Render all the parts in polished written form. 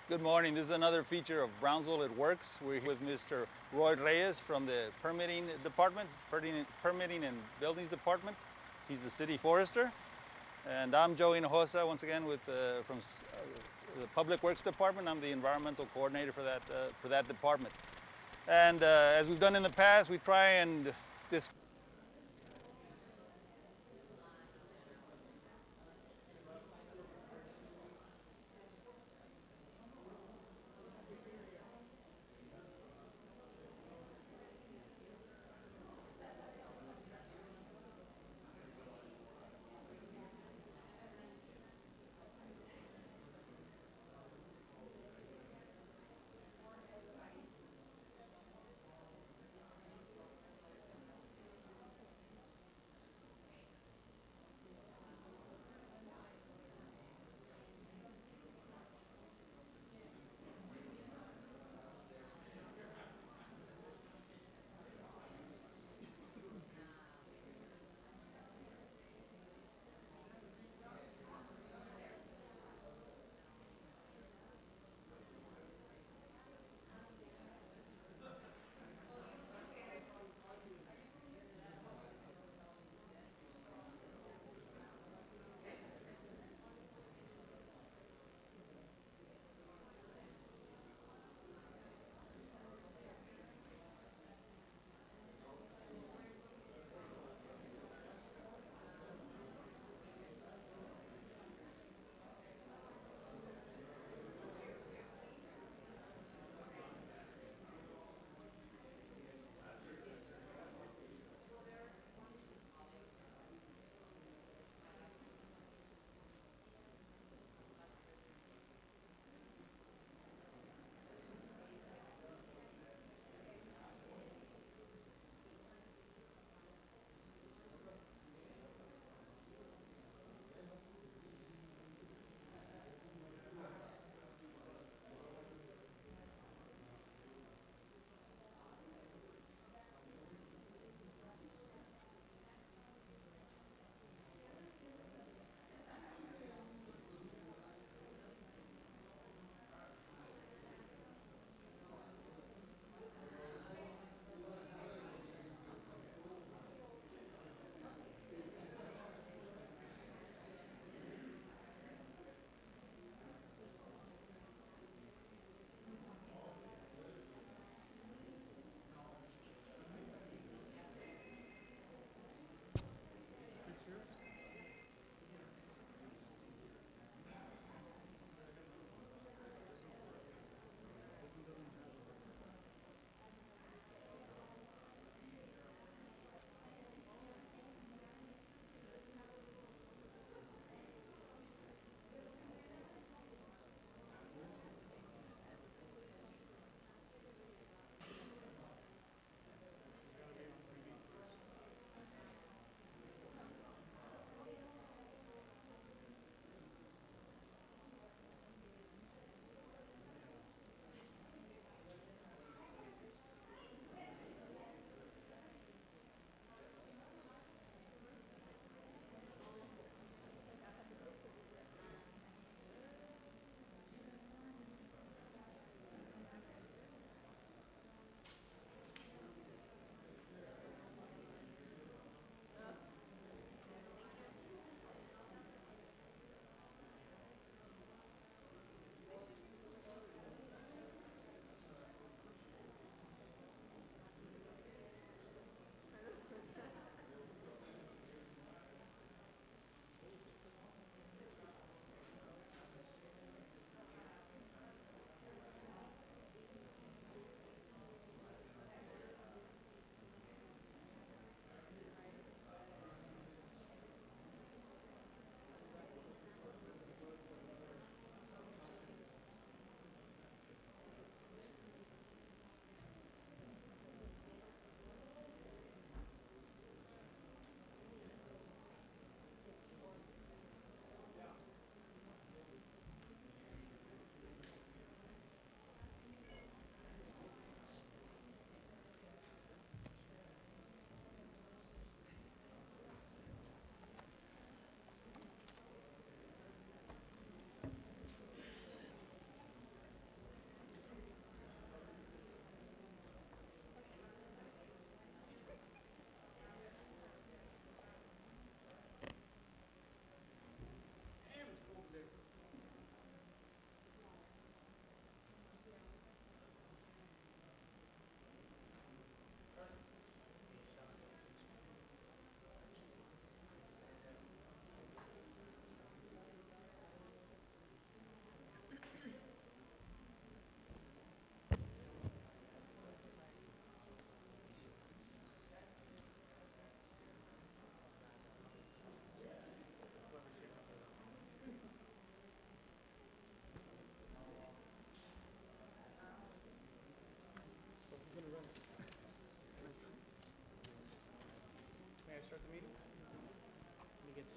Good morning. This is another feature of Brownsville It Works. We're here with Mr. Roy Reyes from the permitting department, permitting and buildings department. He's the city forester. And I'm Joe Hinojosa, once again from the Public Works Department. I'm the environmental coordinator for that department. And as we've done in the past, we try and this.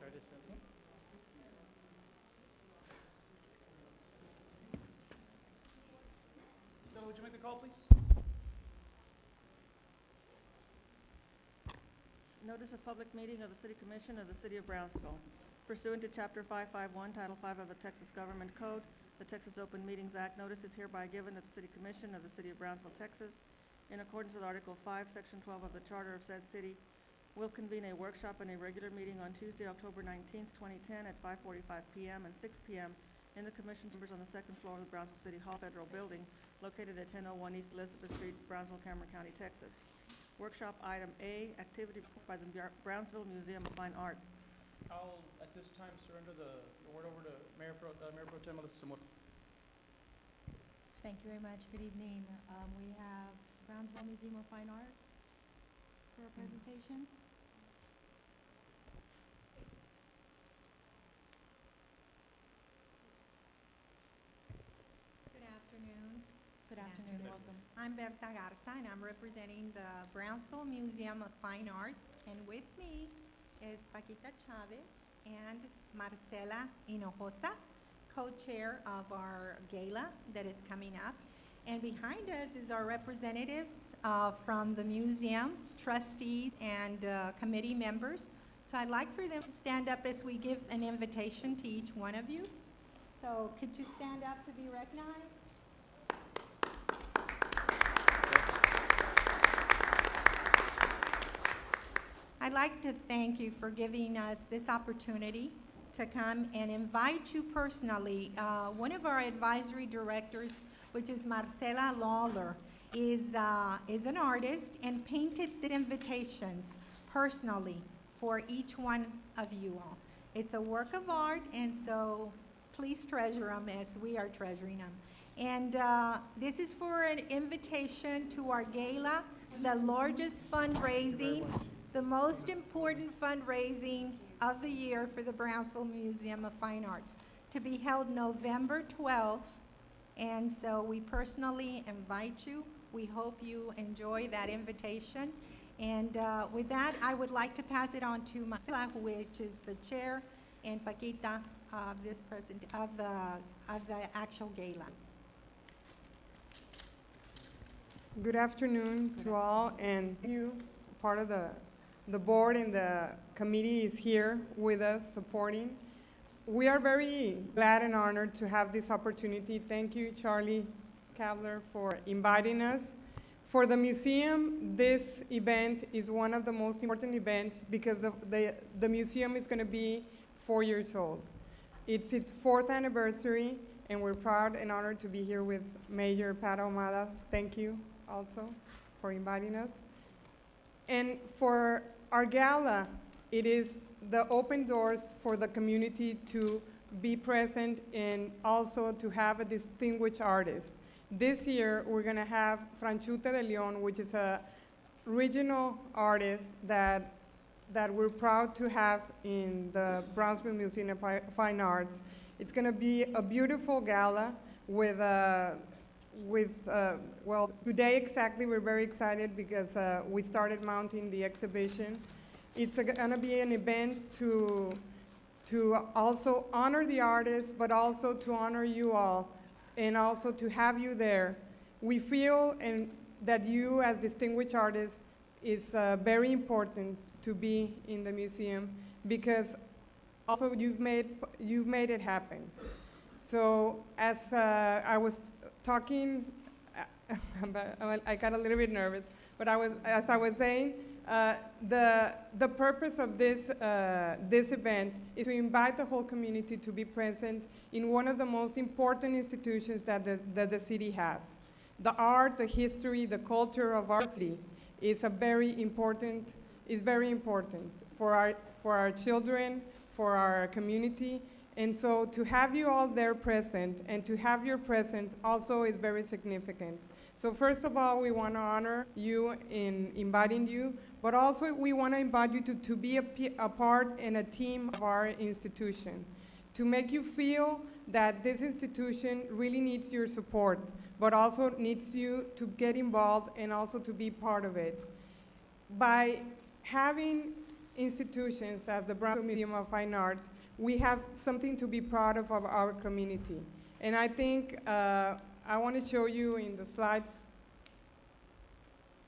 start this up. Stella, would you make the call, please? Notice of public meeting of the City Commission of the City of Brownsville. Pursuant to Chapter 551, Title 5 of the Texas Government Code, the Texas Open Meetings Act, notice is hereby given that the City Commission of the City of Brownsville, Texas, in accordance with Article 5, Section 12 of the Charter of said city, will convene a workshop and a regular meeting on Tuesday, October 19th, 2010, at 5:45 p.m. and 6 p.m. in the Commission chambers on the second floor of the Brownsville City Hall Federal Building, located at 1001 East Elizabeth Street, Brownsville, Cameron County, Texas. Workshop item A, activity by the Brownsville Museum of Fine Art. I'll, at this time, surrender the word over to Mayor Pro Tem Melissa Zamora. Thank you very much. Good evening. We have Brownsville Museum of Fine Art for a presentation. Good afternoon. Good afternoon. Welcome. I'm Berta Garza, and I'm representing the Brownsville Museum of Fine Arts. And with me is Paquita Chavez and Marcela Hinojosa, co-chair of our gala that is coming up. And behind us is our representatives from the museum, trustees, and committee members. So I'd like for them to stand up as we give an invitation to each one of you. So could you stand up to be recognized? I'd like to thank you for giving us this opportunity to come and invite you personally. One of our advisory directors, which is Marcela Lawler, is an artist and painted the invitations personally for each one of you all. It's a work of art, and so please treasure them as we are treasuring them. And this is for an invitation to our gala, the largest fundraising, the most important fundraising of the year for the Brownsville Museum of Fine Arts, to be held November 12th. And so we personally invite you. We hope you enjoy that invitation. And with that, I would like to pass it on to Marcela, which is the chair, and Paquita of this of the actual gala. Good afternoon to all, and you, part of the board and the committee is here with us supporting. We are very glad and honored to have this opportunity. Thank you, Charlie Kavler, for inviting us. For the museum, this event is one of the most important events because of the museum is going to be 4 years old. It's its 4th anniversary, and we're proud and honored to be here with Mayor Pat Ahumada. Thank you also for inviting us. And for our gala, it is the open doors for the community to be present and also to have a distinguished artist. This year, we're going to have Franchute de Leon, which is a regional artist that we're proud to have in the Brownsville Museum of Fine Arts. It's going to be a beautiful gala with well, today exactly, we're very excited because we started mounting the exhibition. It's going to be an event to also honor the artists, but also to honor you all, and also to have you there. We feel that you as distinguished artists is very important to be in the museum because also you've made it happen. So as I was talking, I got a little bit nervous, but as I was saying, the purpose of this event is to invite the whole community to be present in one of the most important institutions that the city has. The art, the history, the culture of our city is very important for our children, for our community. And so to have you all there present and to have your presence also is very significant. So first of all, we want to honor you in inviting you, but also we want to invite you to be a part and a team of our institution, to make you feel that this institution really needs your support, but also needs you to get involved and also to be part of it. By having institutions as the Brownsville Museum of Fine Arts, we have something to be proud of our community. And I think I want to show you in the slides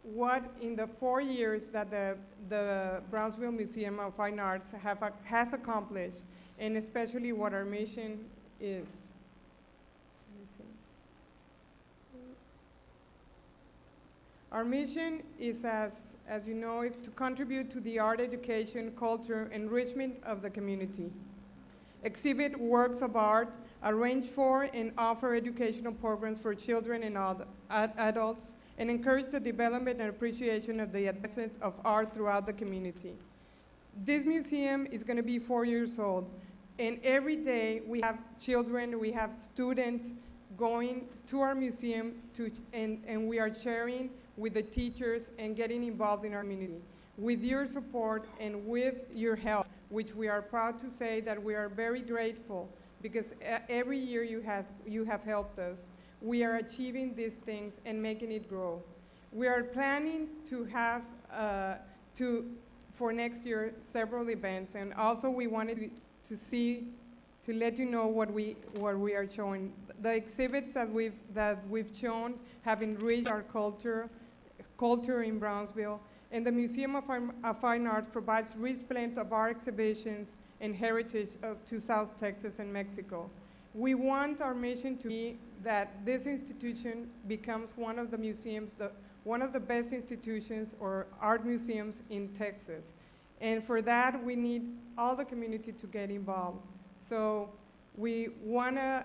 what in the 4 years that the Brownsville Museum of Fine Arts has accomplished, and especially what our mission is. Let me see. Our mission is, as you know, is to contribute to the art education, culture, enrichment of the community. Exhibit works of art, arrange for and offer educational programs for children and adults, and encourage the development and appreciation of the advancement of art throughout the community. This museum is going to be 4 years old, and every day we have children, we have students going to our museum and we are sharing with the teachers and getting involved in our community. With your support and with your help, which we are proud to say that we are very grateful, because every year you have helped us. We are achieving these things and making it grow. We are planning to have, for next year, several events, and also we wanted to let you know what we are showing. The exhibits that we've shown have enriched our culture in Brownsville, and the Museum of Fine Arts provides rich blend of art exhibitions and heritage to South Texas and Mexico. We want our mission to be that this institution becomes one of the museums, one of the best institutions or art museums in Texas. And for that, we need all the community to get involved. So we want to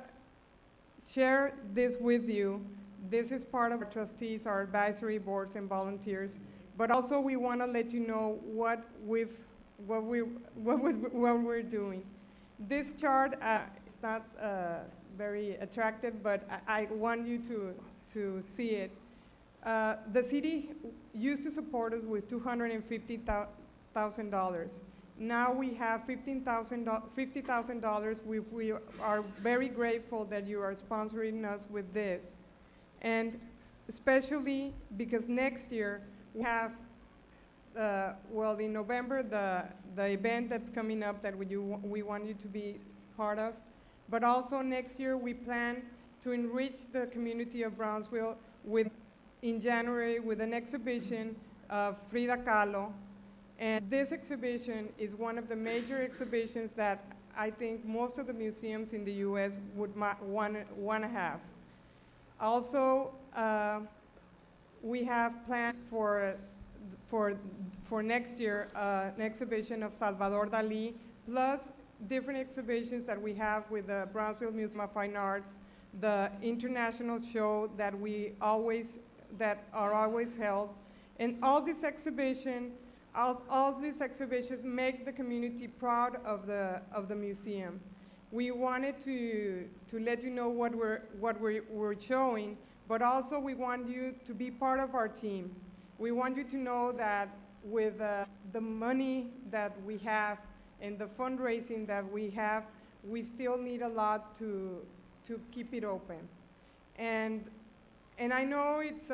share this with you. This is part of our trustees, our advisory boards and volunteers, but also we want to let you know what we're doing. This chart is not very attractive, but I want you to see it. The city used to support us with $250,000. Now we have $50,000. We are very grateful that you are sponsoring us with this. And especially because next year we have, in November, the event that's coming up that we want you to be part of. But also next year we plan to enrich the community of Brownsville in January with an exhibition of Frida Kahlo. And this exhibition is one of the major exhibitions that I think most of the museums in the U.S. would want to have. Also, we have planned for next year an exhibition of Salvador Dali, plus different exhibitions that we have with the Brownsville Museum of Fine Arts, the international show that are always held, and all these exhibitions make the community proud of the museum. We wanted to let you know what we're showing, but also we want you to be part of our team. We want you to know that with the money that we have and the fundraising that we have, we still need a lot to keep it open. And I know it's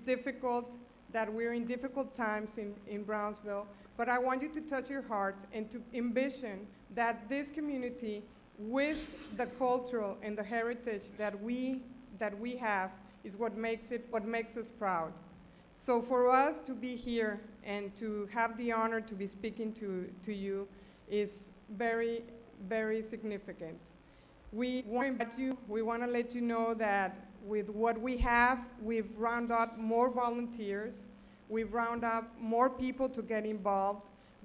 difficult, that we're in difficult times in Brownsville, but I want you to touch your hearts and to envision that this community, with the cultural and the heritage that we have, is what makes us proud. So for us to be here and to have the honor to be speaking to you is very, very significant. We want to invite you, we want to let you know that with what we have, we've rounded up more volunteers, we've rounded up more people to get involved,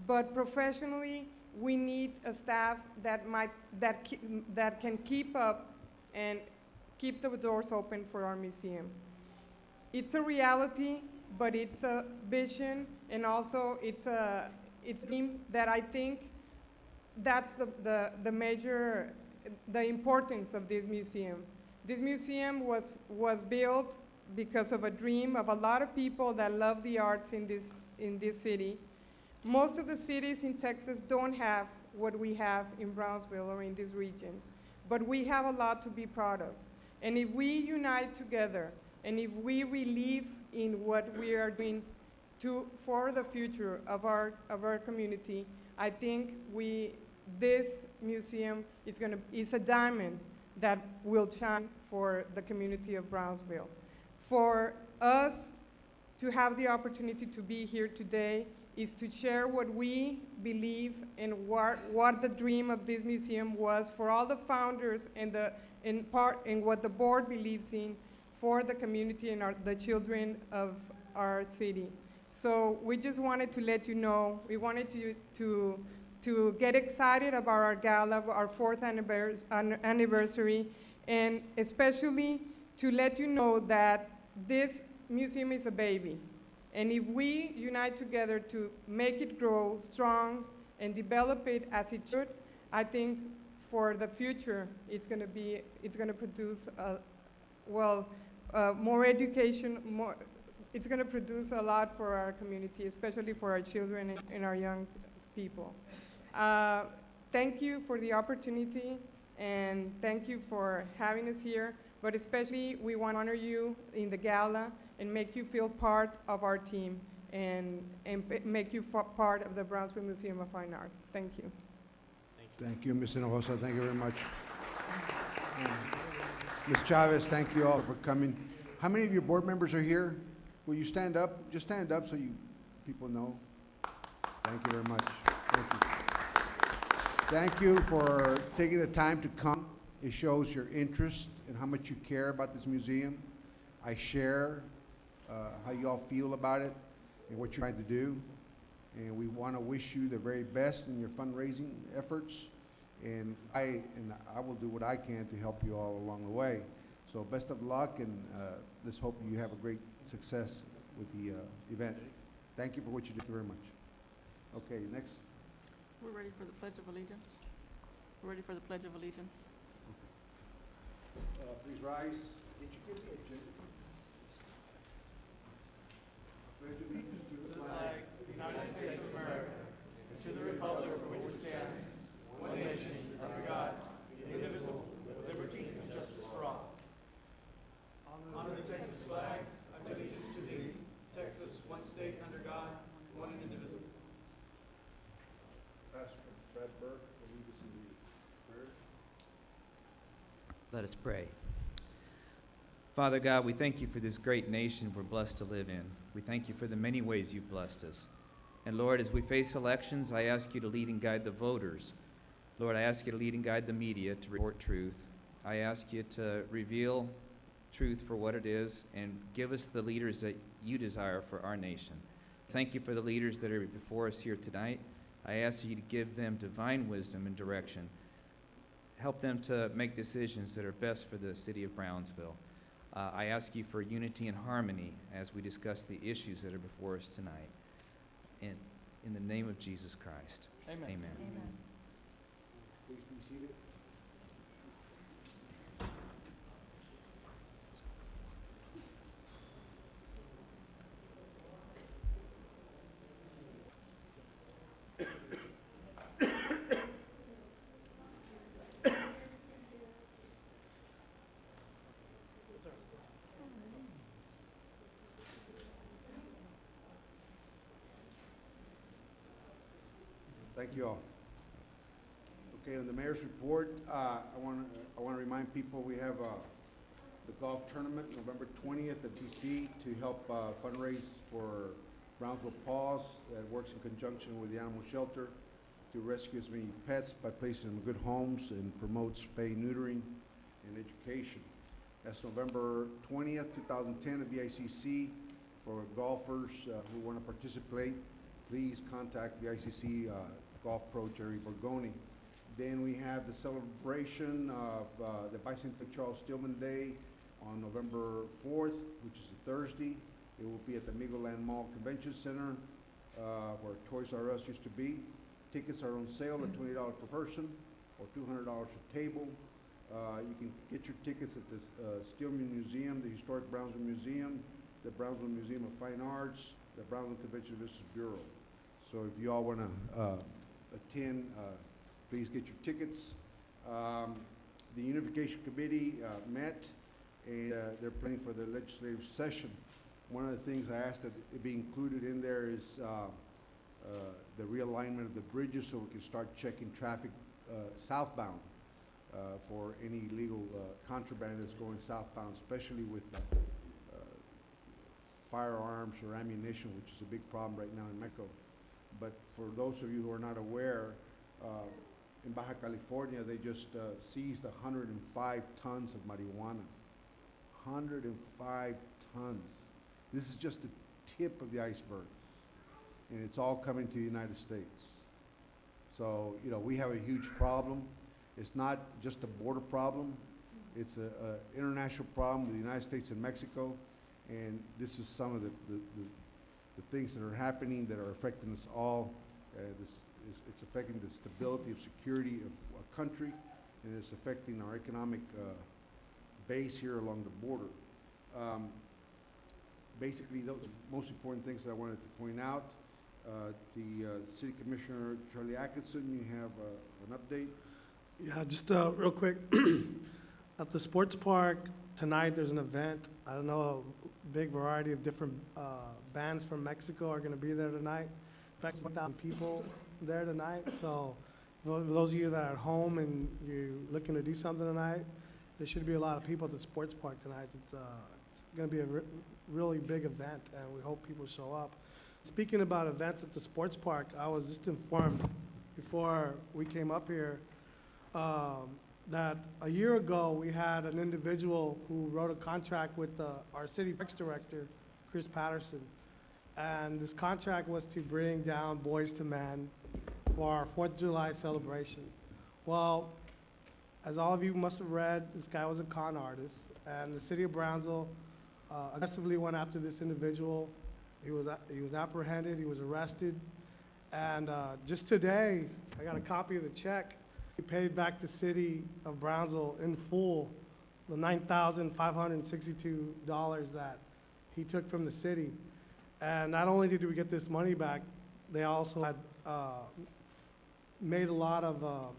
but professionally, we need a staff that can keep up and keep the doors open for our museum. It's a reality, but it's a vision, and also it's a dream that I think that's the importance of this museum. This museum was built because of a dream of a lot of people that love the arts in this city. Most of the cities in Texas don't have what we have in Brownsville or in this region, but we have a lot to be proud of. And if we unite together, and if we believe in what we are doing, for the future of our community, I think this museum is a diamond that will shine for the community of Brownsville. For us to have the opportunity to be here today is to share what we believe and what the dream of this museum was for all the founders and what the board believes in for the community and the children of our city. So we just wanted to let you know, we wanted you to get excited about our gala, our 4th anniversary, and especially to let you know that this museum is a baby. And if we unite together to make it grow strong and develop it as it should, I think for the future, it's going to produce, more education, it's going to produce a lot for our community, especially for our children and our young people. Thank you for the opportunity, and thank you for having us here, but especially we want to honor you in the gala and make you feel part of our team and make you part of the Brownsville Museum of Fine Arts. Thank you. Thank you, Ms. Hinojosa. Thank you very much. Ms. Chavez, thank you all for coming. How many of your board members are here? Will you stand up? Just stand up so people know. Thank you very much. Thank you. Thank you for taking the time to come. It shows your interest and how much you care about this museum. I share how you all feel about it and what you're trying to do. And we want to wish you the very best in your fundraising efforts. And I will do what I can to help you all along the way. So best of luck, and let's hope you have a great success with the event. Thank you for what you do very much. Okay, next. We're ready for the Pledge of Allegiance. We're ready for the Pledge of Allegiance. Please rise. Did you get the agenda? Pledge allegiance to the flag. United States of America, and to the republic for which it stands, one nation, under God, indivisible, with liberty and justice for all. Honor the Texas flag, I pledge allegiance to thee, Texas, one state under God, one indivisible. Pastor Brad Burke will lead us in the prayer. Let us pray. Father God, we thank you for this great nation we're blessed to live in. We thank you for the many ways you've blessed us. And Lord, as we face elections, I ask you to lead and guide the voters. Lord, I ask you to lead and guide the media to report truth. I ask you to reveal truth for what it is and give us the leaders that you desire for our nation. Thank you for the leaders that are before us here tonight. I ask you to give them divine wisdom and direction. Help them to make decisions that are best for the city of Brownsville. I ask you for unity and harmony as we discuss the issues that are before us tonight. In the name of Jesus Christ. Amen. Amen. Amen. Please be seated. Thank you all. Okay, on the mayor's report, I want to remind people we have the golf tournament November 20th at TC to help fundraise for Brownsville Paws that works in conjunction with the animal shelter to rescue as many pets by placing them in good homes and promotes spay, neutering, and education. That's November 20th, 2010 at BICC. For golfers who want to participate, please contact the ICC Golf Pro Jerry Borgoni. Then we have the celebration of the Bicentennial Charles Stillman Day on November 4th, which is a Thursday. It will be at the Migoland Mall Convention Center where Toys R Us used to be. Tickets are on sale at $20 per person or $200 a table. You can get your tickets at the Stillman Museum, the Historic Brownsville Museum, the Brownsville Museum of Fine Arts, the Brownsville Convention Visitors Bureau. So if you all want to attend, please get your tickets. The Unification Committee met, and they're planning for their legislative session One of the things I asked that it be included in there is the realignment of the bridges so we can start checking traffic southbound for any illegal contraband that's going southbound, especially with firearms or ammunition, which is a big problem right now in Mexico. But for those of you who are not aware, in Baja California, they just seized 105 tons of marijuana. 105 tons. This is just the tip of the iceberg. And it's all coming to the United States. So, you know, we have a huge problem. It's not just a border problem. It's an international problem with the United States and Mexico. And this is some of the things that are happening that are affecting us all. It's affecting the stability of security of a country, and it's affecting our economic base here along the border. Basically, those are the most important things that I wanted to point out. The City Commissioner Charlie Atkinson, you have an update? Yeah, just real quick. At the sports park tonight, there's an event. I don't know, a big variety of different bands from Mexico are going to be there tonight. In fact, 1,000 people there tonight. So for those of you that are at home and you're looking to do something tonight, there should be a lot of people at the sports park tonight. It's going to be a really big event, and we hope people show up. Speaking about events at the sports park, I was just informed before we came up here that a year ago we had an individual who wrote a contract with our city parks director, Chris Patterson. And this contract was to bring down Boys to Men for our 4th of July celebration. Well, as all of you must have read, this guy was a con artist, and the city of Brownsville aggressively went after this individual. He was apprehended, he was arrested, and just today, I got a copy of the check. He paid back the city of Brownsville in full the $9,562 that he took from the city. And not only did we get this money back, they also had made a lot of,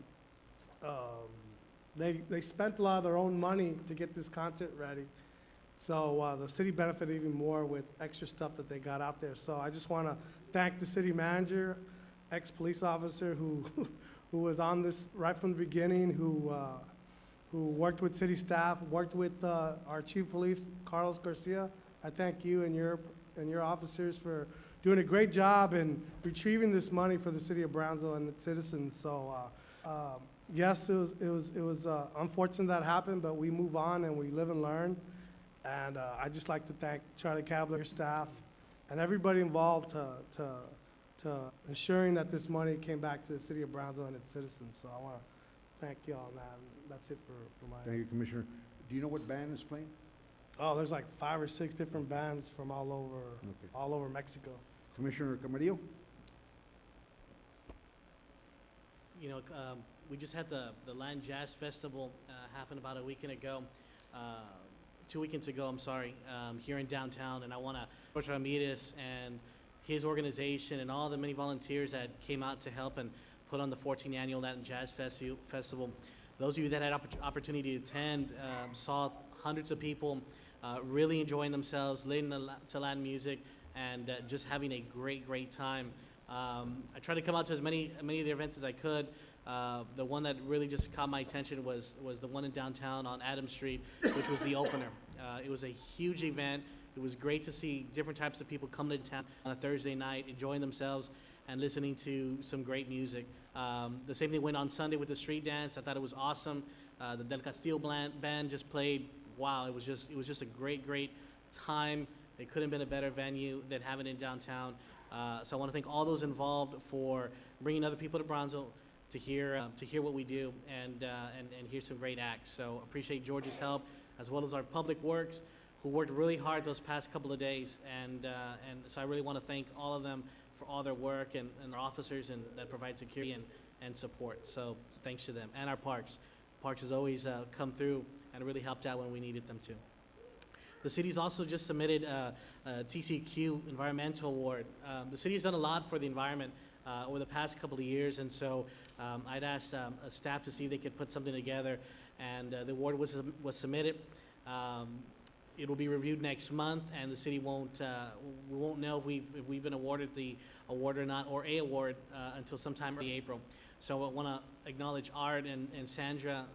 they spent a lot of their own money to get this concert ready. So the city benefited even more with extra stuff that they got out there. So I just want to thank the city manager, ex-police officer who was on this right from the beginning, who worked with city staff, worked with our chief of police, Carlos Garcia. I thank you and your officers for doing a great job in retrieving this money for the city of Brownsville and its citizens. So yes, it was unfortunate that happened, but we move on and we live and learn. And I'd just like to thank Charlie Kabler, your staff, and everybody involved to ensuring that this money came back to the city of Brownsville and its citizens. So I want to thank you all on that. And that's it for my. Thank you, Commissioner. Do you know what band is playing? Oh, there's like 5 or 6 different bands from all over Mexico. Commissioner Camarillo? You know, we just had the Land Jazz Festival happen about a weekend ago. 2 weekends ago, I'm sorry, here in downtown, and I want to George Ramirez and his organization and all the many volunteers that came out to help and put on the 14th annual Latin Jazz Festival. Those of you that had opportunity to attend saw hundreds of people really enjoying themselves, listening to Latin music, and just having a great time. I tried to come out to as many of the events as I could. The one that really just caught my attention was the one in downtown on Adams Street, which was the opener. It was a huge event. It was great to see different types of people coming to town on a Thursday night, enjoying themselves and listening to some great music. The same thing went on Sunday with the street dance. I thought it was awesome. The Del Castillo band just played. Wow, it was just a great time. It couldn't have been a better venue than having it in downtown. So I want to thank all those involved for bringing other people to Brownsville to hear what we do and hear some great acts. So appreciate George's help, as well as our public works, who worked really hard those past couple of days. And so I really want to thank all of them for all their work and our officers that provide security and support. So thanks to them. And our parks. Parks has always come through and really helped out when we needed them to. The city's also just submitted a TCQ Environmental Award. The city's done a lot for the environment over the past couple of years, and so I'd asked staff to see if they could put something together, and the award was submitted. It will be reviewed next month, and the city won't, we won't know if we've been awarded the award or not, or a award, until sometime early April. So I want to acknowledge Art and Sandra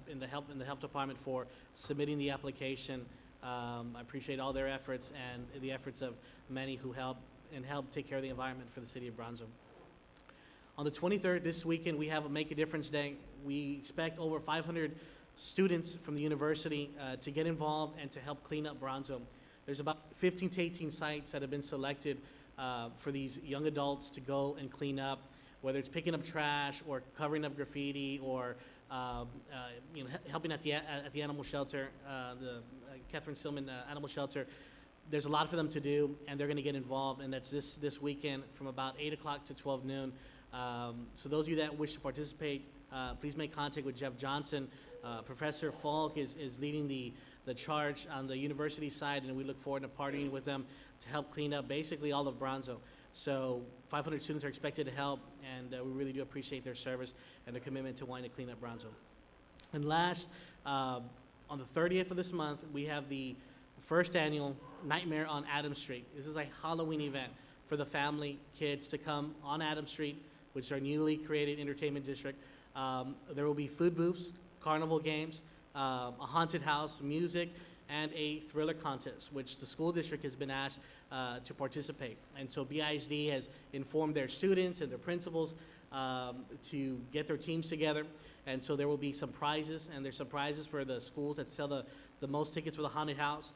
in the health department for submitting the application. I appreciate all their efforts and the efforts of many who help take care of the environment for the city of Brownsville. On the 23rd, this weekend, we have a Make a Difference Day. We expect over 500 students from the university to get involved and to help clean up Brownsville. There's about 15 to 18 sites that have been selected for these young adults to go and clean up, whether it's picking up trash or covering up graffiti or helping at the animal shelter, the Catherine Silman Animal Shelter. There's a lot for them to do, and they're going to get involved, and that's this weekend from about 8 o'clock to 12 noon. So those of you that wish to participate, please make contact with Jeff Johnson. Professor Falk is leading the charge on the university side, and we look forward to partnering with them to help clean up basically all of Brownsville. So 500 students are expected to help, and we really do appreciate their service and their commitment to wanting to clean up Brownsville. And last, on the 30th of this month, we have the first annual Nightmare on Adams Street. This is a Halloween event for the family, kids to come on Adams Street, which is our newly created entertainment district. There will be food booths, carnival games, a haunted house, music, and a thriller contest, which the school district has been asked to participate. And so BISD has informed their students and their principals to get their teams together. And so there will be some prizes, and there's some prizes for the schools that sell the most tickets for the haunted house.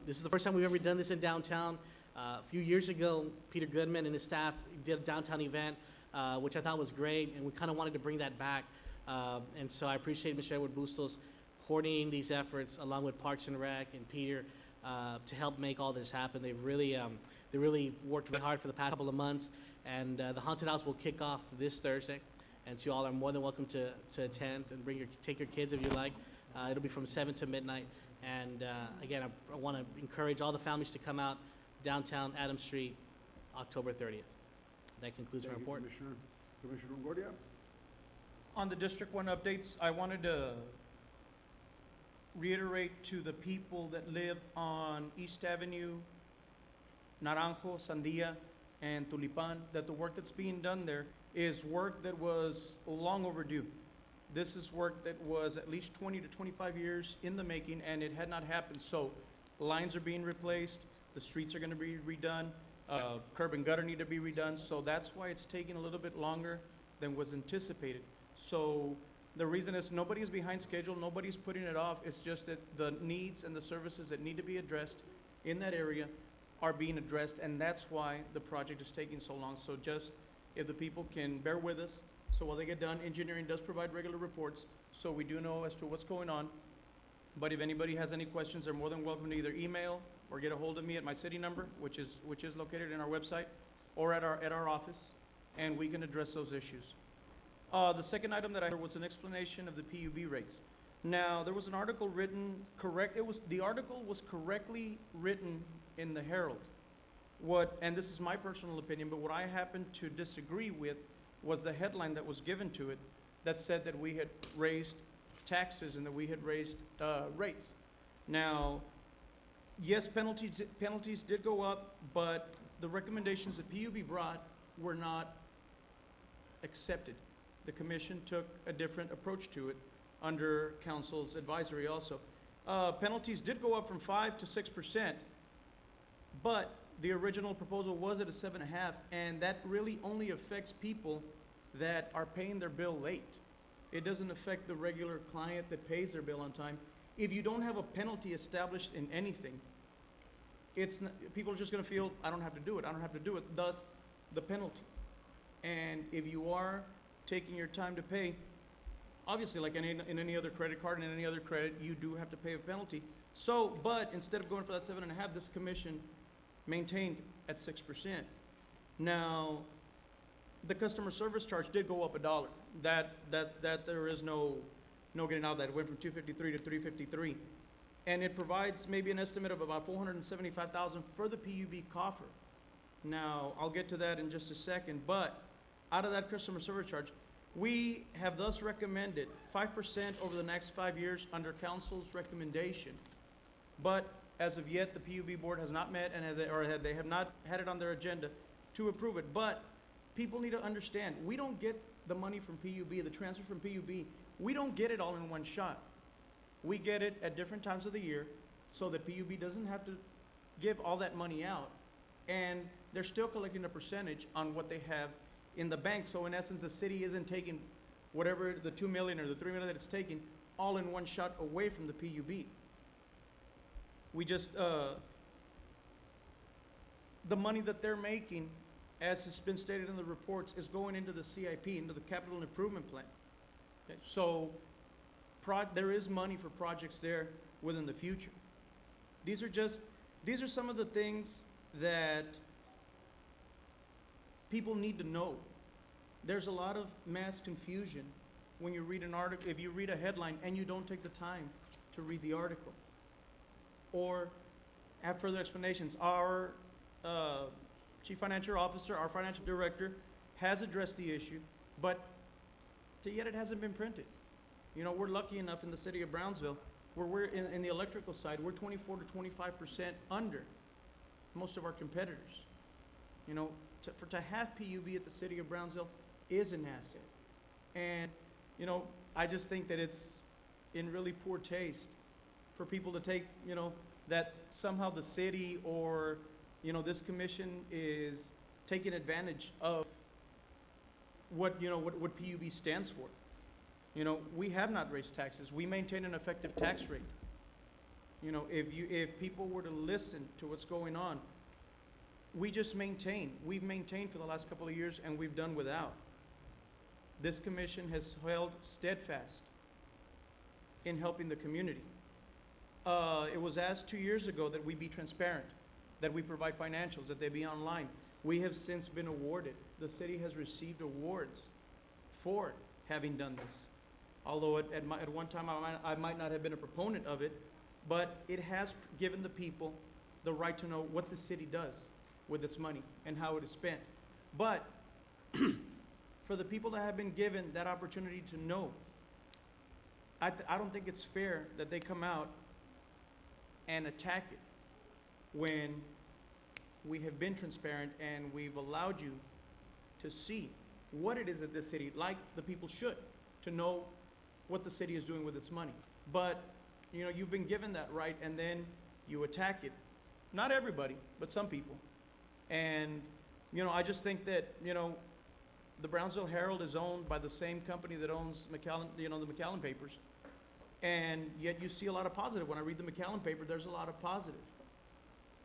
This is the first time we've ever done this in downtown. A few years ago, Peter Goodman and his staff did a downtown event, which I thought was great, and we kind of wanted to bring that back. And so I appreciate Mr. Edward Bustos coordinating these efforts along with Parks and Rec and Peter to help make all this happen. They really worked very hard for the past couple of months, and the haunted house will kick off this Thursday. And so you all are more than welcome to attend and take your kids if you like. It'll be from 7 to midnight. And again, I want to encourage all the families to come out downtown Adams Street, October 30th. That concludes my report. Commissioner Longoria? On the District 1 updates, I wanted to reiterate to the people that live on East Avenue, Naranjo, Sandia, and Tulipan, that the work that's being done there is work that was long overdue. This is work that was at least 20 to 25 years in the making, and it had not happened. So lines are being replaced, the streets are gonna be redone, curb and gutter need to be redone, so that's why it's taking a little bit longer than was anticipated. So the reason is nobody is behind schedule, nobody's putting it off, it's just that the needs and the services that need to be addressed in that area are being addressed, and that's why the project is taking so long. So just, if the people can bear with us, so while they get done, engineering does provide regular reports, so we do know as to what's going on. But if anybody has any questions, they're more than welcome to either email or get a hold of me at my city number, which is located in our website, or at our office, and we can address those issues. The second item that I heard was an explanation of the PUB rates. Now, there was an article written the article was correctly written in the Herald. And this is my personal opinion, but what I happen to disagree with was the headline that was given to it that said that we had raised taxes and that we had raised rates. Now, yes, penalties did go up, but the recommendations that PUB brought were not accepted. The commission took a different approach to it under council's advisory also. Penalties did go up from 5 to 6%, but the original proposal was at a 7.5%, and that really only affects people that are paying their bill late. It doesn't affect the regular client that pays their bill on time. If you don't have a penalty established in anything, people are just gonna feel, I don't have to do it, thus the penalty. And if you are taking your time to pay, obviously like in any other credit card and in any other credit, you do have to pay a penalty. So, but instead of going for that 7.5%, this commission maintained at 6%. Now, the customer service charge did go up $1. That there is no getting out of that. It went from $253 to $353. And it provides maybe an estimate of about $475,000 for the PUB coffer. Now, I'll get to that in just a second, but out of that customer service charge, we have thus recommended 5% over the next 5 years under council's recommendation. But as of yet, the PUB board has not met and they have not had it on their agenda to approve it. But people need to understand, we don't get the money from PUB, the transfer from PUB, we don't get it all in one shot. We get it at different times of the year so that PUB doesn't have to give all that money out. And they're still collecting a percentage on what they have in the bank. So in essence, the city isn't taking whatever the 2 million or the 3 million that it's taking all in one shot away from the PUB. We just, the money that they're making, as has been stated in the reports, is going into the CIP, into the capital improvement plan. Okay, so there is money for projects there within the future. These are some of the things that people need to know. There's a lot of mass confusion when you read an article, if you read a headline and you don't take the time to read the article or have further explanations. Our chief financial officer, our financial director has addressed the issue, but yet it hasn't been printed. You know, we're lucky enough in the city of Brownsville where we're in the electrical side, we're 24 to 25% under most of our competitors. You know, to have PUB at the city of Brownsville is an asset. And, you know, I just think that it's in really poor taste for people to take, you know, that somehow the city or, you know, this commission is taking advantage of what PUB stands for. You know, we have not raised taxes. We maintain an effective tax rate. You know, if people were to listen to what's going on, we've maintained for the last couple of years, and we've done without. This commission has held steadfast in helping the community. It was asked 2 years ago that we be transparent, that we provide financials, that they be online. We have since been awarded. The city has received awards for having done this. Although at one time I might not have been a proponent of it, but it has given the people the right to know what the city does with its money and how it is spent. But for the people that have been given that opportunity to know, I don't think it's fair that they come out and attack it when we have been transparent and we've allowed you to see what it is that this city, like the people should, to know what the city is doing with its money. But, you know, you've been given that right and then you attack it. Not everybody, but some people. And, you know, I just think that, you know, the Brownsville Herald is owned by the same company that owns McAllen, you know, the McAllen papers. And yet you see a lot of positive. When I read the McAllen paper, there's a lot of positive.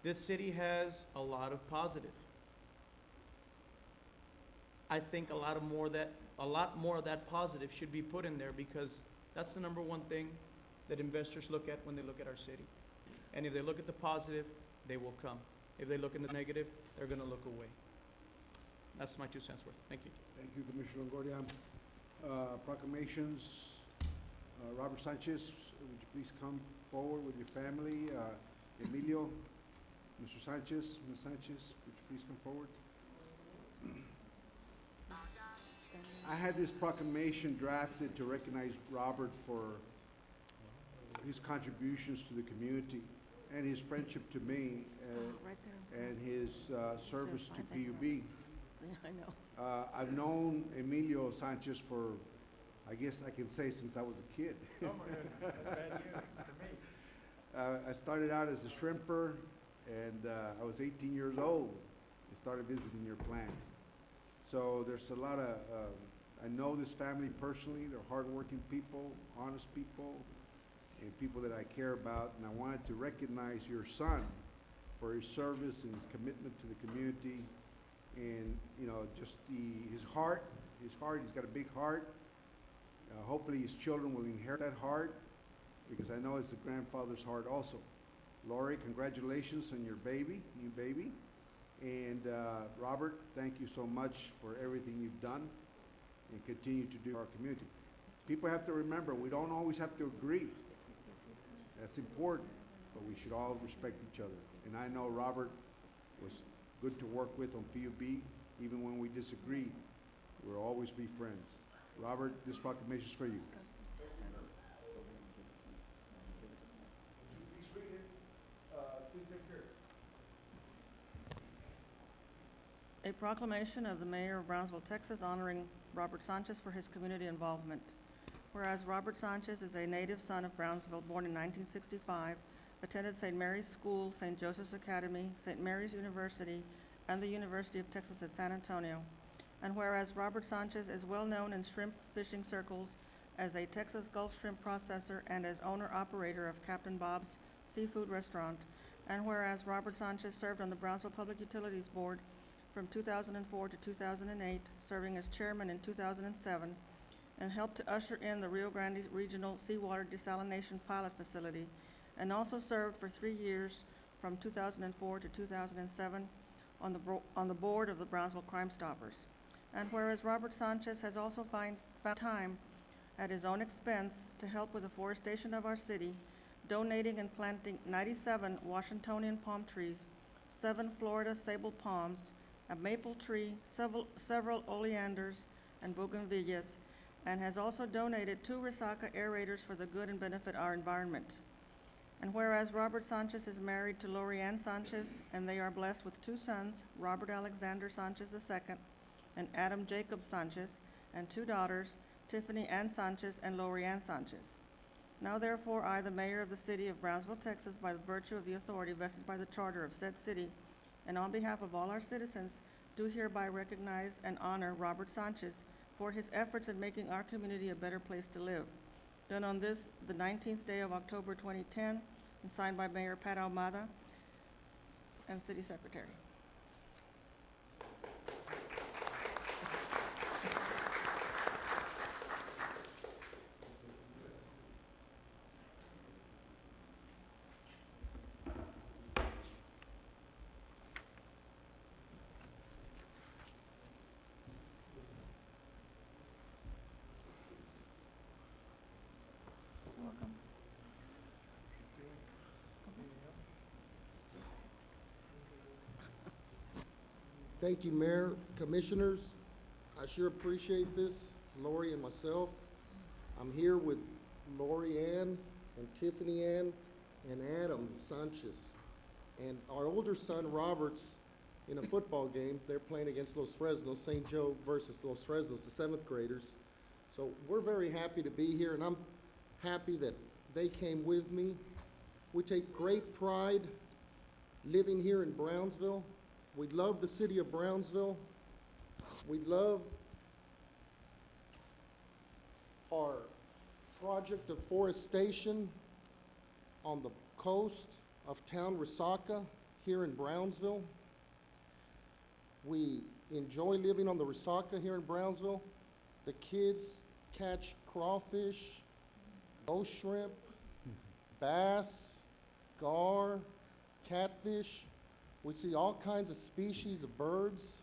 This city has a lot of positive. I think a lot more of that positive should be put in there because that's the number one thing that investors look at when they look at our city. And if they look at the positive, they will come. If they look at the negative, they're going to look away. That's my 2 cents worth. Thank you. Thank you, Commissioner Longoria. Proclamations. Robert Sanchez, would you please come forward with your family? Emilio, Mr. Sanchez, Ms. Sanchez, would you please come forward? I had this proclamation drafted to recognize Robert for his contributions to the community and his friendship to me Right there. and his service to Right there. PUB. Yeah, I know. I've known Emilio Sanchez for, I guess I can say, since I was a kid. Oh my goodness, that's bad news for me. I started out as a shrimper, and I was 18 years old and started visiting your plant. So there's a lot of, I know this family personally. They're hardworking people, honest people, and people that I care about. And I wanted to recognize your son for his service and his commitment to the community. And, you know, just his heart, he's got a big heart. Hopefully his children will inherit that heart, because I know it's a grandfather's heart also. Lori, congratulations on your new baby. And Robert, thank you so much for everything you've done and continue to do for our community. People have to remember, we don't always have to agree. That's important, but we should all respect each other. And I know Robert was good to work with on PUB. Even when we disagreed, we'll always be friends. Robert, this proclamation is for you. A proclamation of the Mayor of Brownsville, Texas, honoring Robert Sanchez for his community involvement. Whereas Robert Sanchez is a native son of Brownsville, born in 1965, attended St. Mary's School, St. Joseph's Academy, St. Mary's University, and the University of Texas at San Antonio. And whereas Robert Sanchez is well known in shrimp fishing circles as a Texas Gulf shrimp processor and as owner-operator of Captain Bob's Seafood Restaurant. And whereas Robert Sanchez served on the Brownsville Public Utilities Board from 2004 to 2008, serving as chairman in 2007, and helped to usher in the Rio Grande Regional Seawater Desalination Pilot Facility, and also served for 3 years from 2004 to 2007 on the board of the Brownsville Crime Stoppers. And whereas Robert Sanchez has also found time at his own expense to help with the forestation of our city, donating and planting 97 Washingtonian palm trees, 7 Florida sable palms, a maple tree, several oleanders and bougainvilleas, and has also donated 2 Resaca aerators for the good and benefit our environment. And whereas Robert Sanchez is married to Lori Ann Sanchez, and they are blessed with 2 sons, Robert Alexander Sanchez II and Adam Jacob Sanchez, and 2 daughters, Tiffany Ann Sanchez and Lori Ann Sanchez. Now therefore, I, the mayor of the city of Brownsville, Texas, by the virtue of the authority vested by the charter of said city, and on behalf of all our citizens, do hereby recognize and honor Robert Sanchez for his efforts in making our community a better place to live. Done on this, the 19th day of October 2010, and signed by Mayor Pat Ahumada and City Secretary. You're welcome. Thank you, Mayor, Commissioners. I sure appreciate this, Lori and myself. I'm here with Lori Ann and Tiffany Ann and Adam Sanchez. And our older son, Robert's in a football game. They're playing against Los Fresnos, St. Joe versus Los Fresnos, the 7th graders. So we're very happy to be here, and I'm happy that they came with me. We take great pride living here in Brownsville. We love the city of Brownsville. We love our project of forestation on the coast of town Resaca here in Brownsville. We enjoy living on the Resaca here in Brownsville. The kids catch crawfish, ghost shrimp, bass, gar, catfish. We see all kinds of species of birds.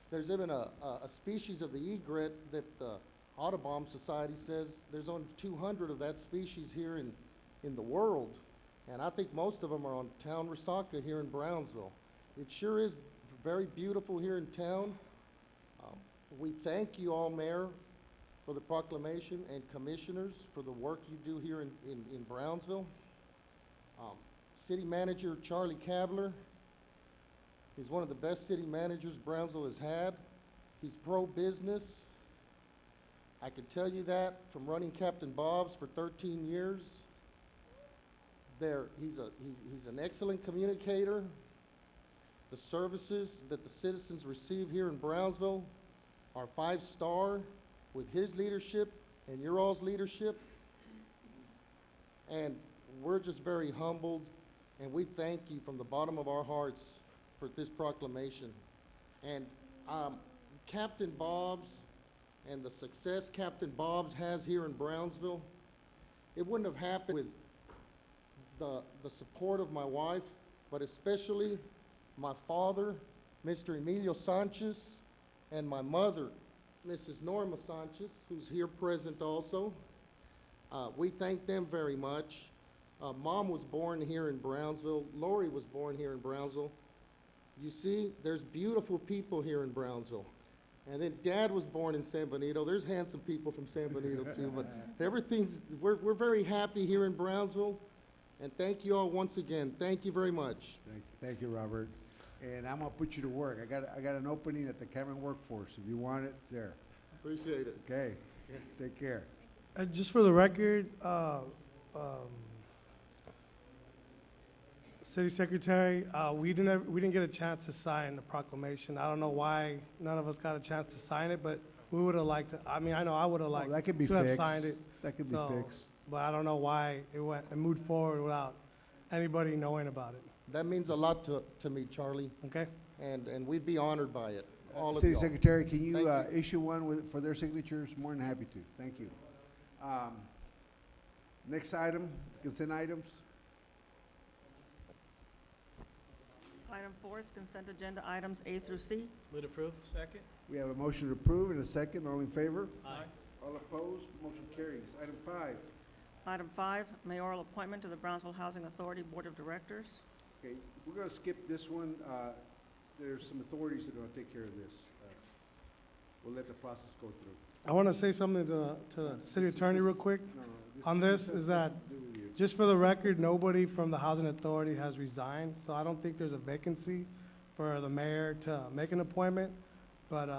There's even a species of the egret that the Audubon Society says there's only 200 of that species here in the world. And I think most of them are on town Resaca here in Brownsville. It sure is very beautiful here in town. We thank you all, Mayor, for the proclamation, and commissioners for the work you do here in Brownsville. City Manager Charlie Kabler, he's one of the best city managers Brownsville has had. He's pro-business. I can tell you that from running Captain Bob's for 13 years. He's an excellent communicator. The services that the citizens receive here in Brownsville are 5-star with his leadership and your all's leadership. And we're just very humbled, and we thank you from the bottom of our hearts for this proclamation. And Captain Bob's and the success Captain Bob's has here in Brownsville, it wouldn't have happened with the support of my wife, but especially my father, Mr. Emilio Sanchez, and my mother, Mrs. Norma Sanchez, who's here present also. We thank them very much. Mom was born here in Brownsville. Lori was born here in Brownsville. You see, there's beautiful people here in Brownsville. And then Dad was born in San Benito. There's handsome people from San Benito too, but we're very happy here in Brownsville. And thank you all once again. Thank you very much. Thank you, Robert. and I'm gonna put you to work. I got an opening at the Cameron Workforce. If you want it, it's there. Appreciate it. Okay, take care. Just for the record, City Secretary, we didn't get a chance to sign the proclamation. I don't know why none of us got a chance to sign it, but we would have liked to, I mean, I know I would have Well, liked that could be to have fixed. signed it. That could be So, fixed. But I don't know why it moved forward without anybody knowing about it, That means a lot to me, Charlie, okay? and we'd be honored by it, all of City y'all. Secretary, can you Thank issue one for their signatures? More than happy to. Thank you. Next item, consent items. Item 4 is consent agenda items A through C. Move to approve. Second. We have a motion to approve and a second. All in favor? Aye. All opposed? Motion carries. Item 5. Item 5, mayoral appointment to the Brownsville Housing Authority Board of Directors. Okay, we're gonna skip this one. There's some authorities that are gonna take care of this. We'll let the process go through. I want to say something to the city attorney real quick. No, On this is that, has nothing to do with you. just for the record, nobody from the Housing Authority has resigned, so I don't think there's a vacancy for the mayor to make an appointment, but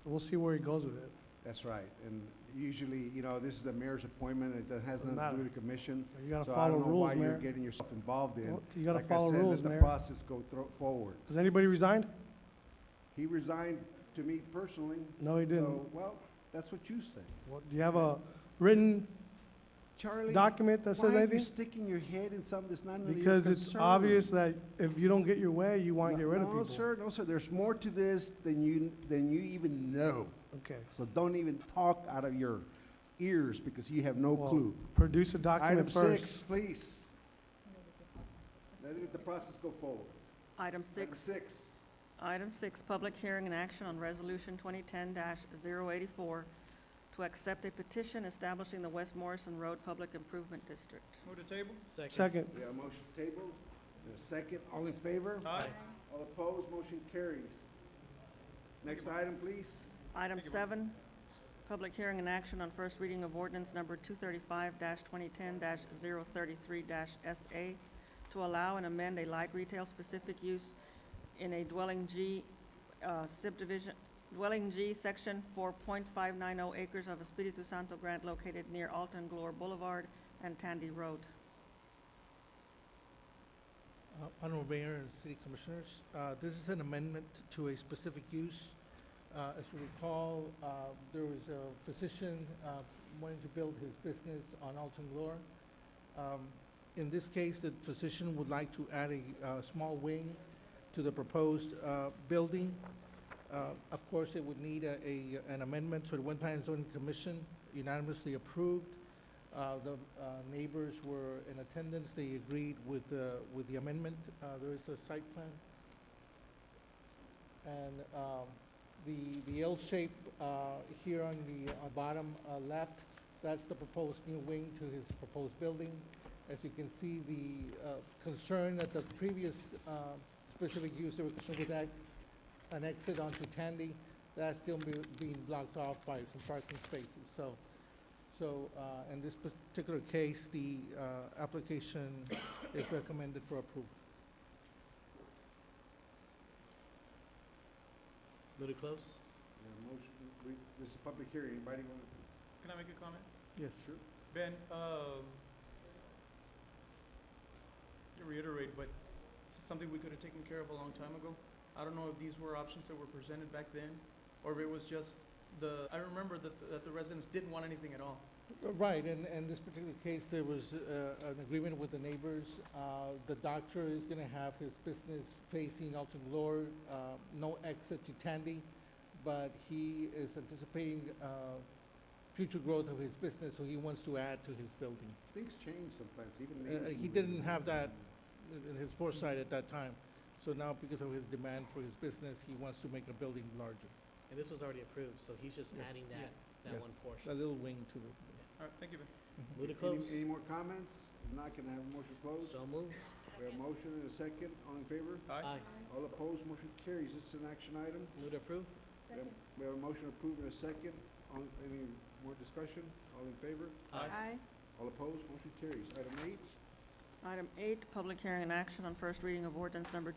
we'll see where he goes with it. That's right, and usually, you know, this is the mayor's appointment, it has Doesn't nothing to do matter. with the commission. You gotta So I follow don't know rules, why you're Mayor. getting yourself involved in. Well, you gotta Like I follow said, rules, let the Mayor. process go forward. Has anybody resigned? He resigned to me personally. No, he didn't. So, well, that's what you say. Well, do you have a written Charlie, document that why says are you anything? sticking your head in something that's not none of your Because it's concern? obvious that if you don't get your way, you want to get rid of people. No, sir, there's more to this than you even know. Okay. So don't even talk out of your ears because you have no Well, clue. Produce a document Item first. 6, please. Let the process go forward. Item Item 6, 6. Item 6, public hearing and action on Resolution 2010-084 to accept a petition establishing the West Morrison Road Public Improvement District. Move to table. Second. Second. We have a motion tabled and a second. All in favor? Aye. All opposed? Motion carries. Next item, please. Item 7, public hearing and action on first reading of ordinance number 235-2010-033-SA to allow and amend a light retail specific use in a dwelling G subdivision, dwelling G, section 4.590 acres of Espiritu Santo grant located near Alton Glore Boulevard and Tandy Road. Honorable Mayor and City Commissioners, this is an amendment to a specific use. As you recall, there was a physician wanting to build his business on Alton Glore. In this case, the physician would like to add a small wing to the proposed building. Of course, it would need an amendment, so the Planning Zoning Commission unanimously approved. The neighbors were in attendance, they agreed with the amendment. There is a site plan. And the L shape here on the bottom left, that's the proposed new wing to his proposed building. As you can see, the concern that the previous specific use, there was concern with that, an exit onto Tandy, that's still being blocked off by some parking spaces. So in this particular case, the application is recommended for approval. Move to close. We have a motion. This is a public hearing. Anybody want to? Can I make a comment? Yes, sure. Ben, to reiterate, but this is something we could have taken care of a long time ago. I don't know if these were options that were presented back then, or if it was just I remember that the residents didn't want anything at all. Right, and in this particular case, there was an agreement with the neighbors. The doctor is gonna have his business facing Alton Glore, no exit to Tandy, but he is anticipating future growth of his business, so he wants to add to his building. Things change sometimes, even neighbors. He didn't have that in his foresight at that time, so now because of his demand for his business, he wants to make a building larger. And this was already approved, so he's just Yes. adding that Yeah. one A portion. little wing to the, All right, thank you, Ben. Move to close. Any more comments? If not, can I have a motion closed? So moved. We have a motion and a second. All in favor? Aye. All opposed? Motion carries. This is an action item. Move to approve. We have a motion approved and a second. Any more discussion? All in favor? Aye. All opposed? Motion carries. Item 8. Item 8, public hearing and action on first reading of ordinance number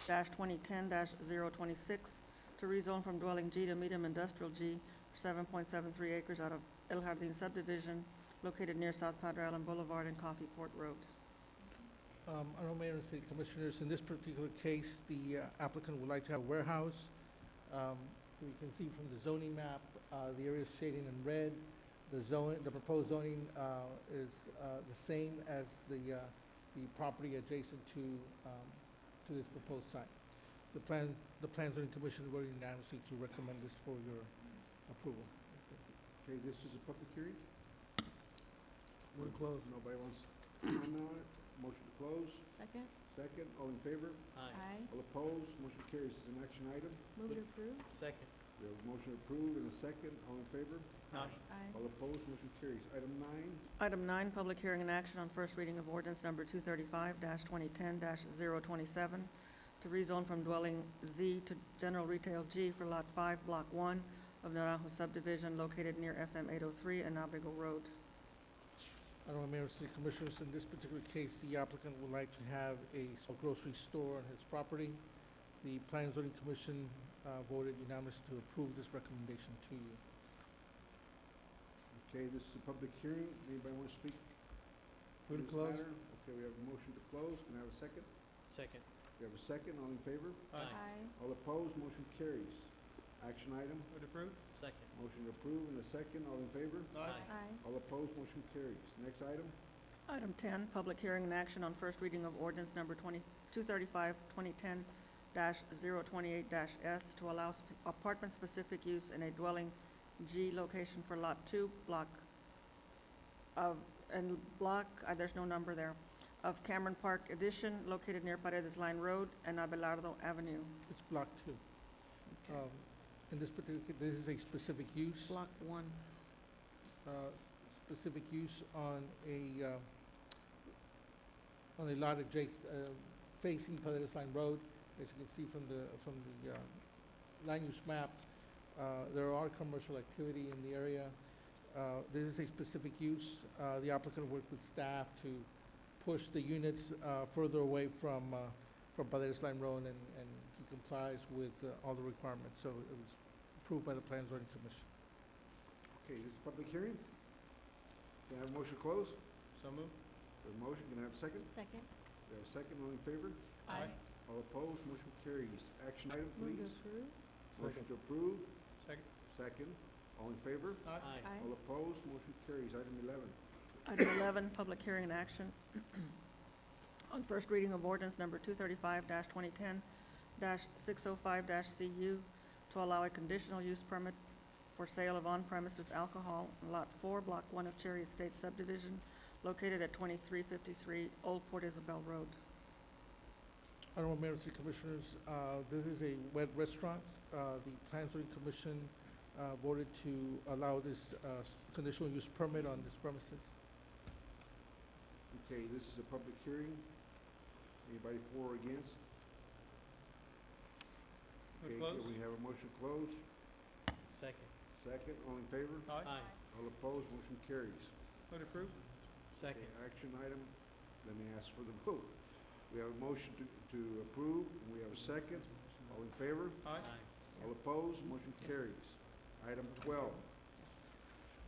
2010-026 to rezone from dwelling G to medium industrial G for 7.73 acres out of El Jardín subdivision located near South Padre Island Boulevard and Coffee Port Road. Honorable Mayor and City Commissioners, in this particular case, the applicant would like to have a warehouse. You can see from the zoning map, the area is shading in red. The proposed zoning is the same as the property adjacent to this proposed site. The Plan Zoning Commission voted unanimously to recommend this for your approval. Okay, this is a public hearing? We're closed. Nobody wants to comment on it? Motion to close? Second? Second, all in favor? Aye. All opposed? Motion carries. This is an action item. Move to approve? Second. We have a motion approved and a second. All in favor? Aye. Aye. All opposed? Motion carries. Item 9. Item 9, public hearing and action on first reading of ordinance number 235-2010-027 to rezone from dwelling Z to general retail G for Lot 5, Block 1 of Naranjo subdivision located near FM 803 and Abrigo Road. Honorable Mayor and City Commissioners, in this particular case, the applicant would like to have a grocery store on his property. The Plan and Zoning Commission voted unanimously to approve this recommendation to you. Okay, this is a public hearing. Anybody want to speak? Move to this close. matter? Okay, we have a motion to close. Can I have a second? Second. We have a second. All in favor? Aye. All opposed? Motion carries. Action item. Would approve? Second. Motion to approve and a second. All in favor? Aye. All opposed? Motion carries. Next item. Item 10, public hearing and action on first reading of ordinance number 235-2010-028-S to allow apartment-specific use in a dwelling G location for Lot 2, there's no number there, of Cameron Park Addition located near Paredes Line Road and Abelardo Avenue. It's Block 2. In this particular, this is a specific use. Block 1. Specific use on a lot adjacent, facing Paredes Line Road. As you can see from the land use map, there are commercial activity in the area. This is a specific use. The applicant worked with staff to push the units further away from Paredes Line Road, and he complies with all the requirements. So it was approved by the Plan and Zoning Commission. Okay, this is public hearing. Can I have a motion to close? So moved. We have a motion. Can I have a second? Second? We have a second. All in favor? Aye. All opposed? Motion carries. Action item, Move to please. approve? Motion to approve. Second. Second. All in favor? Aye. All opposed? Motion carries. Item 11. Item 11, public hearing and action on first reading of ordinance number 235-2010-605-CU to allow a conditional use permit for sale of on-premises alcohol in Lot 4, Block 1 of Cherry Estate subdivision located at 2353 Old Port Isabel Road. Honorable Mayor and City Commissioners, this is a wet restaurant. The Plan and Zoning Commission voted to allow this conditional use permit on this premises. Okay, this is a public hearing. Anybody for or against? Would Okay, close? can we have a motion to close? Second. Second. All in favor? Aye. All opposed? Motion carries. Would approve? Second. Okay, action item. Let me ask for the vote. We have a motion to approve, and we have a second. All in favor? Aye. All opposed? Motion carries. Item 12.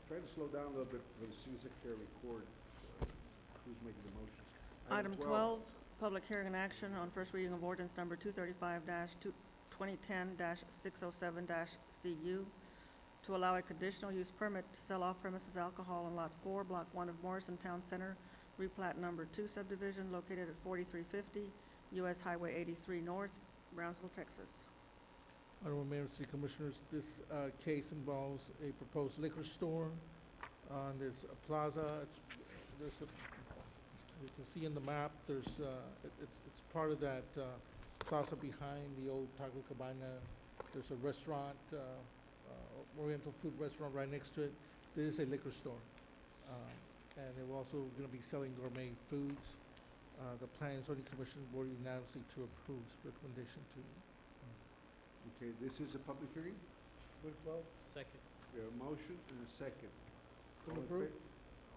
Try to slow down a little bit for the city secretary to record who's making the motions. Item 12, public hearing and action on first reading of ordinance number 235-2010-607-CU to allow a conditional use permit to sell off-premises alcohol in Lot 4, Block 1 of Morrison Town Center, replat number 2 subdivision located at 4350 US Highway 83 North, Brownsville, Texas. Honorable Mayor and City Commissioners, this case involves a proposed liquor store on this plaza. You can see in the map, it's part of that plaza behind the old Taco Cabana. There's a restaurant, Oriental food restaurant right next to it. This is a liquor store. And they're also going to be selling gourmet foods. The Plan and Zoning Commission voted unanimously to approve this recommendation to you. Okay, this is a public hearing. Second. We have a motion and a second. Move All in approve.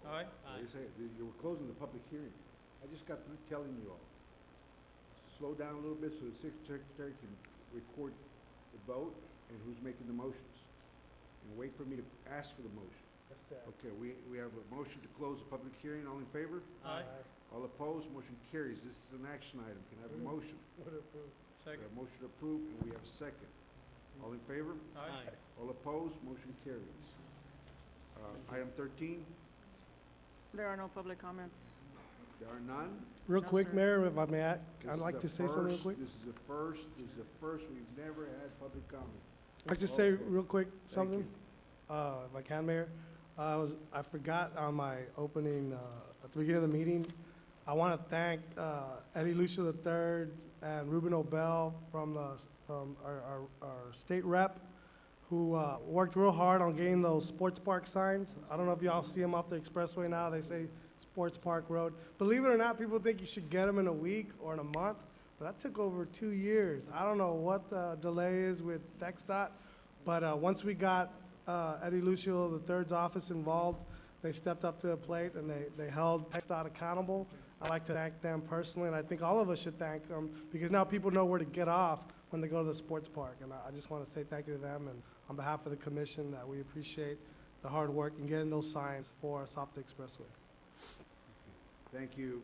fa- Aye. What do you say? You were closing the public hearing. I just got through telling you all. slow down a little bit so the secretary can record the vote and who's making the motions. And wait for me to ask for the motion. That's that. Okay, we have a motion to close the public hearing. All in favor? Aye. All opposed? Motion carries. This is an action item. Can I have a motion? Would approve. We Second. have a motion approved, and we have a second. All in favor? Aye. All opposed? Motion carries. Item 13, There are no public comments. there are none. Real No, quick, sir. Mayor, if I may, This I'd is like the to say something real first- quick. This is the first, we've never had public comments. I'd like to say Okay. real quick Thank something, you. if I can, Mayor. I forgot on my opening, at the beginning of the meeting, I want to thank Eddie Lucio III and Ruben Obel from our state rep, who worked real hard on getting those sports park signs. I don't know if y'all see them off the expressway now, they say Sports Park Road. Believe it or not, people think you should get them in a week or in a month, but that took over 2 years. I don't know what the delay is with TxDOT, but once we got Eddie Lucio III's office involved, they stepped up to the plate and they held TxDOT accountable. I'd like to thank them personally, and I think all of us should thank them, because now people know where to get off when they go to the sports park. And I just want to say thank you to them, and on behalf of the commission, that we appreciate the hard work in getting those signs for us off the expressway. Thank you.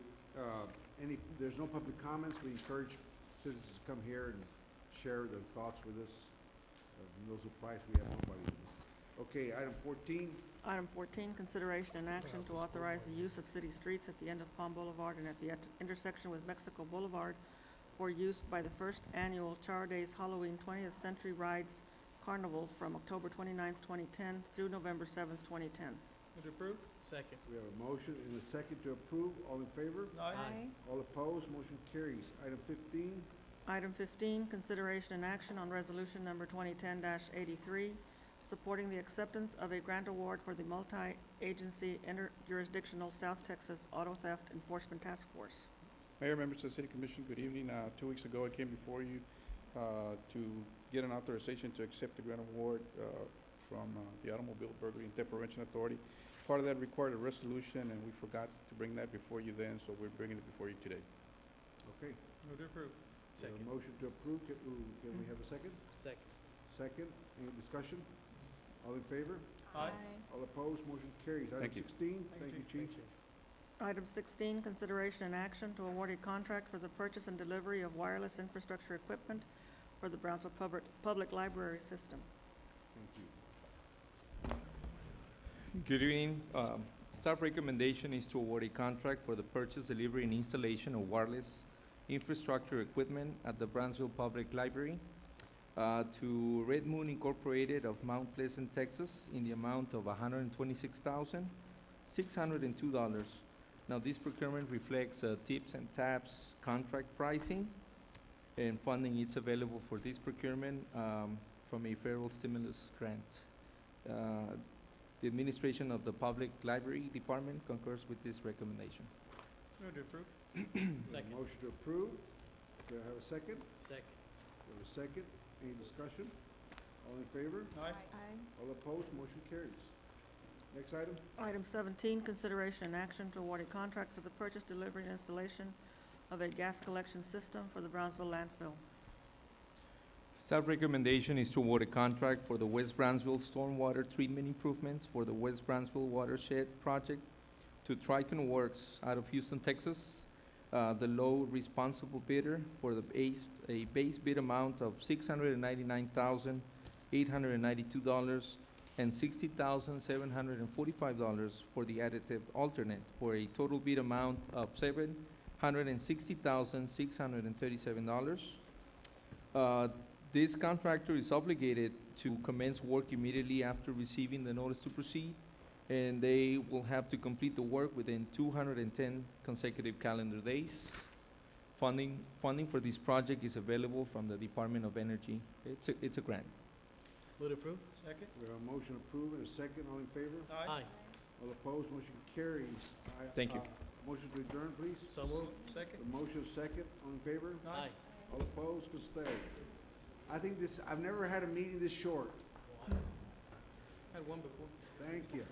There's no public comments. We encourage citizens to come here and share their thoughts with us. No surprise, we have nobody. Okay, item 14, Item 14, consideration and action to authorize the use of city streets at the end of Palm Boulevard and at the intersection with Mexico Boulevard for use by the first annual Char Days Halloween 20th Century Rides Carnival from October 29th, 2010 through November 7th, 2010. Would you approve? Second. we have a motion and a second to approve. All in favor? Aye. All opposed? Motion carries. Item 15, Item 15, consideration and action on resolution number 2010-83, supporting the acceptance of a grant award for the multi-agency interjurisdictional South Texas Auto Theft Enforcement Task Force. Mayor, members of the City Commission, good evening. 2 weeks ago, I came before you to get an authorization to accept the grant award from the Automobile Burglary and Theft Prevention Authority. Part of that required a resolution, and we forgot to bring that before you then, so we're bringing it before you today. okay. Would you approve? We have Second. a motion to approve. Can we have a second? Second. Second, any discussion? All in favor? Aye. All opposed? Motion carries. Item Thank you. 16, thank you, Chief. Item 16, consideration and action to award a contract for the purchase and delivery of wireless infrastructure equipment for the Brownsville Public Library System. Thank you. Good evening. Staff recommendation is to award a contract for the purchase, delivery, and installation of wireless infrastructure equipment at the Brownsville Public Library to Red Moon Incorporated of Mount Pleasant, Texas, in the amount of $126,602. Now, this procurement reflects tips and taps contract pricing, and funding is available for this procurement from a federal stimulus grant. The administration of the Public Library Department concurs with this recommendation. Would you approve? We have a Second. motion to approve. Do I have a second? Second. We have a second. Any discussion? All in favor? Aye. All opposed? Motion carries. Next item? Item 17, consideration and action to award a contract for the purchase, delivery, and installation of a gas collection system for the Brownsville landfill. Staff recommendation is to award a contract for the West Brownsville stormwater treatment improvements for the West Brownsville watershed project to Tricon Works out of Houston, Texas. The low responsible bidder for the a base bid amount of $699,892 and $60,745 for the additive alternate, for a total bid amount of $760,637. This contractor is obligated to commence work immediately after receiving the notice to proceed, and they will have to complete the work within 210 consecutive calendar days. Funding for this project is available from the Department of Energy. It's a grant. Would approve? Second? We have a motion approved and a second. All in favor? Aye. All opposed? Motion carries. Thank you. Motion to adjourn, please. So moved. Second? The motion second. All in favor? Aye. All opposed? Can stay. I think I've never had a meeting this short. Had one before. Thank you.